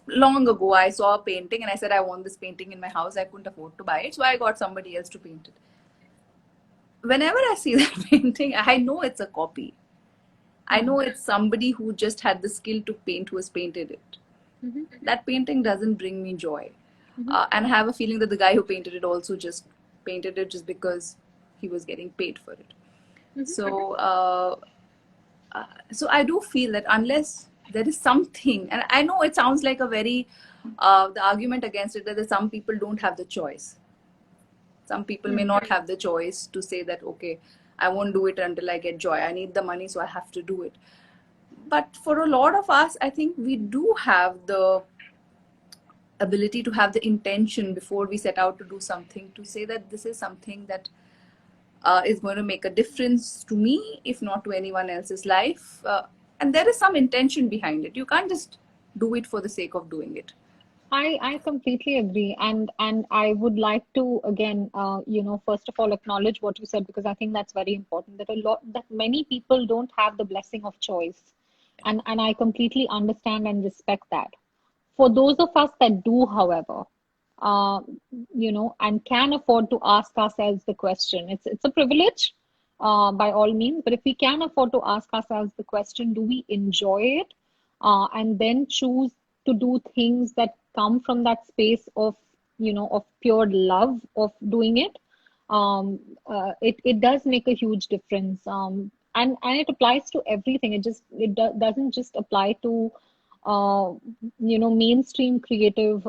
long ago I saw a painting and I said I want this painting in my house. I couldn't afford to buy it, so I got somebody else to paint it. Whenever I see that painting, I know it's a copy. I Hmm. know it's somebody who just had the skill to paint who has painted it. Mm-hmm. That painting doesn't bring me joy. Mm-hmm. And I have a feeling that the guy who painted it also just painted it just because he was getting paid for it. Mm-hmm. So, so I do feel that unless there is something, and I know it sounds like a very, the argument against it that some people don't have the choice. Some people may Hmm. not have the choice to say that, okay, I won't do it until I get joy. I need the money, so I have to do it. But for a lot of us, I think we do have the ability to have the intention before we set out to do something to say that this is something that is going to make a difference to me, if not to anyone else's life. And there is some intention behind it. You can't just do it for the sake of doing it. I completely agree, and I would like to again, first of all, acknowledge what you said because I think that's very important. That many people don't have the blessing of choice, and I completely understand and respect that. For those of us that do, however, uh, and can afford to ask ourselves the question, it's a privilege, by all means. But if we can afford to ask ourselves the question, do we enjoy it, and then choose to do things that come from that space of of pure love of doing it, it does make a huge difference. And it applies to everything. Doesn't just apply to uh, mainstream creative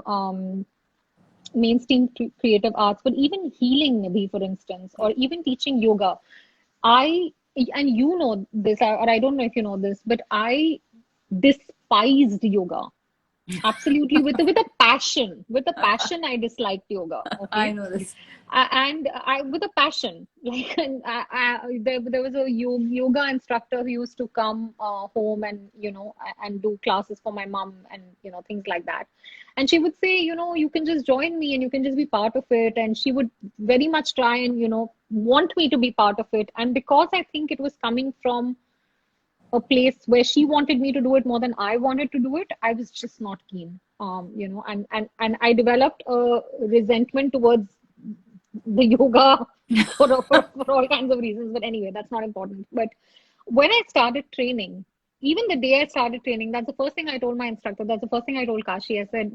arts, but even healing, Nidhi, for instance, or even teaching yoga. I and you know this, or I don't know if you know this, but I despised yoga. Absolutely, with a passion, I disliked yoga. I Okay, know this. and I with a passion, like, and there was a yoga instructor who used to come home and and do classes for my mom and things like that. And she would say, you can just join me and you can just be part of it. And she would very much try and want me to be part of it. And because I think it was coming from a place where she wanted me to do it more than I wanted to do it, I was just not keen. And I developed a resentment towards the yoga for all kinds of reasons. But anyway, that's not important. But when I started training, even the day I started training, that's the first thing I told my instructor. That's the first thing I told Kashi. I said,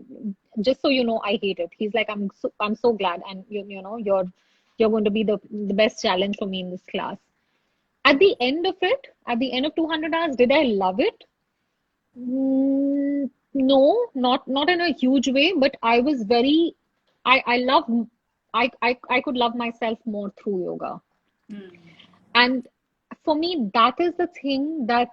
just so you know, I hate it. He's like, I'm so glad, and you're going to be the best challenge for me in this class. At the end of it, at the end of 200 hours, did I love it? No, not in a huge way, but I was very, I love, I could love myself more through yoga. Hmm. And for me, that is the thing that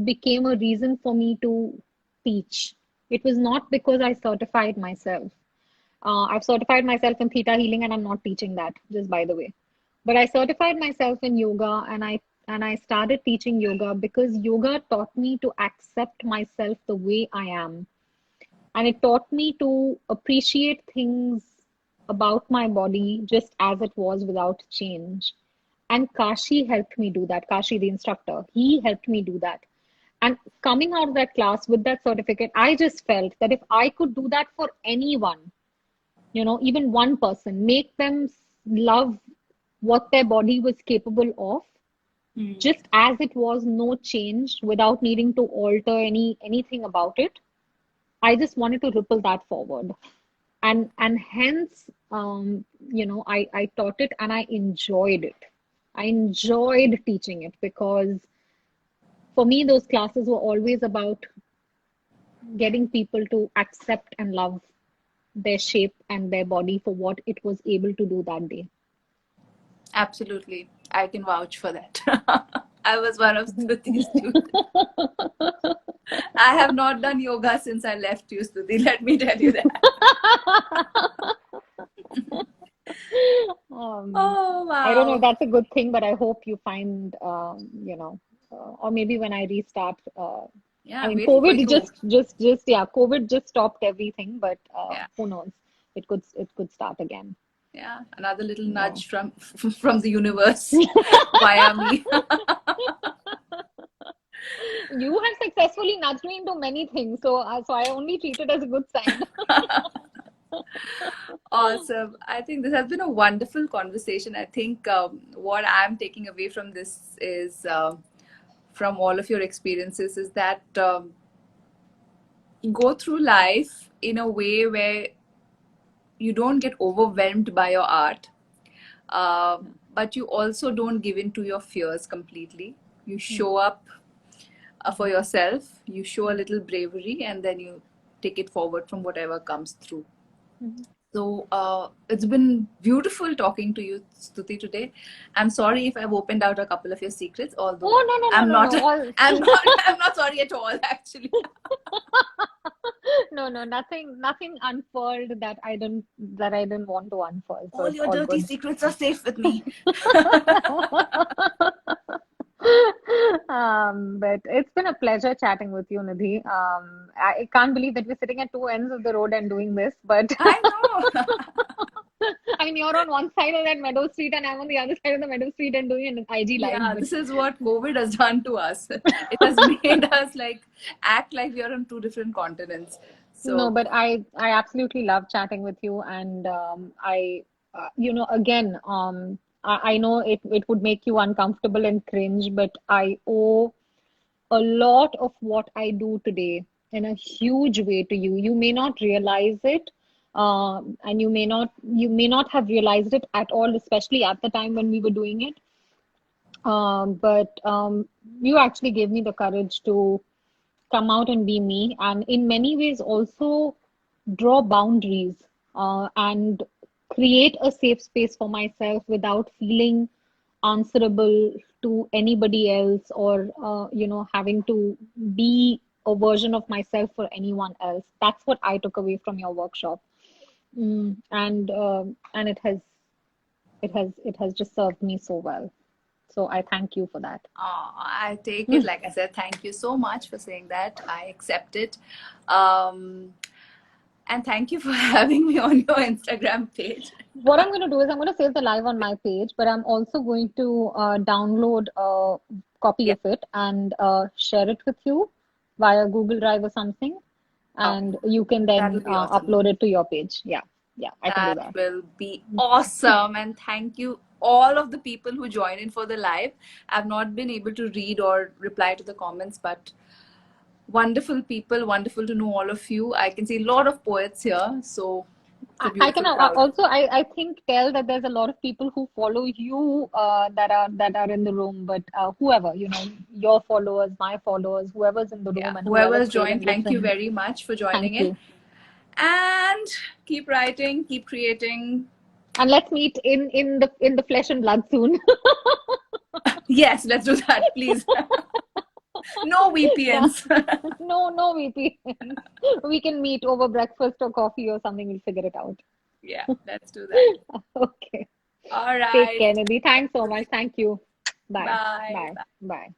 became a reason for me to teach. It was not because I certified myself. I've certified myself in theta healing, and I'm not teaching that, just by the way. But I certified myself in yoga, and I started teaching yoga because yoga taught me to accept myself the way I am, and it taught me to appreciate things about my body just as it was without change. And Kashi helped me do that. Kashi, the instructor, he helped me do that. And coming out of that class with that certificate, I just felt that if I could do that for anyone, even one person, make them love what their body was capable of, Hmm. just as it was, no change, without needing to alter anything about it. I just wanted to ripple that forward. And hence, I taught it and I enjoyed it. I enjoyed teaching it because for me, those classes were always about getting people to accept and love their shape and their body for what it was able to do that day. Absolutely. I can vouch for that. I was one of Struti's students. I have not done yoga since I left you, Stuti. Let me tell you that. Um, Oh, I don't know if wow. that's a good thing, but I hope you find, or maybe when I restart, Yeah, I I'm mean, waiting for COVID you. yeah, COVID just stopped everything, but Yeah. who knows? It could start again. Yeah. Another little Yeah. nudge from from the universe via me. You have successfully nudged me into many things, so I only treat it as a good sign. Awesome. I think this has been a wonderful conversation. I think what I'm taking away from this is from all of your experiences is that go through life in a way where you don't get overwhelmed by your art, uh, but you also don't give in to your fears completely. You Hmm. show up for Hmm. yourself, you show a Hmm. little bravery, and then you take it forward from whatever comes through. Hmm. So it's been beautiful talking to you, Stuti, today. I'm sorry if I've opened out a couple of your secrets, although Oh, no, no, no, I'm no, not, no. All I'm not sorry at all, actually. no, no, nothing unfurled that I didn't want to unfurl. So All it's your all dirty good. secrets are safe with me. But it's been a pleasure chatting with you, Nidhi. I can't believe that we're sitting at two ends of the road and doing this, but I know. I mean, you're on one side of that Meadow Street and I'm on the other side of the Meadow Street and doing an IG live. Yeah, But this is what COVID has done to us. It has made us like act like we are on two different continents. no, So, but I absolutely love chatting with you, and again, I know it would make you uncomfortable and cringe, but I owe a lot of what I do today in a huge way to you. You may not realize it, and you may not have realized it at all, especially at the time when we were doing it. But you actually gave me the courage to come out and be me, and in many ways also draw boundaries and create a safe space for myself without feeling answerable to anybody else or having to be a version of myself for anyone else. That's what I took away from your workshop. And it has just served me so well. So I thank you for that. I take it, like I said, thank you so much for saying that. I accept it. Um, and thank you for having me on your Instagram page. What I'm going to do is I'm going to save the live on my page, but I'm also going to download a copy Yeah. of it and share it with you via Google Drive or something, Oh, and you can that then will be awesome. upload it to your page. Yeah, yeah, I can do That that. will be awesome. And thank you, all of the people who joined in for the live. I've not been able to read or reply to the comments, but wonderful people, wonderful to know all of you. I can see a lot of poets here, so it's a I can beautiful crowd. also I think tell that there's a lot of people who follow you that are in the room, but whoever your followers, my followers, whoever's in the Yeah, room and whoever whoever's stayed joined, and thank you listened, very much for joining thank in. you. And keep writing, keep creating. And let's meet in the flesh and blood soon. Yes, let's do that, please. No Done. VPNs. No, no VPNs. We can meet over breakfast or coffee or something. We'll figure it out. Yeah, let's do that. Okay. All Take right. care, Nidhi. Thanks so much. Thank you. Bye. Bye. Bye. Bye.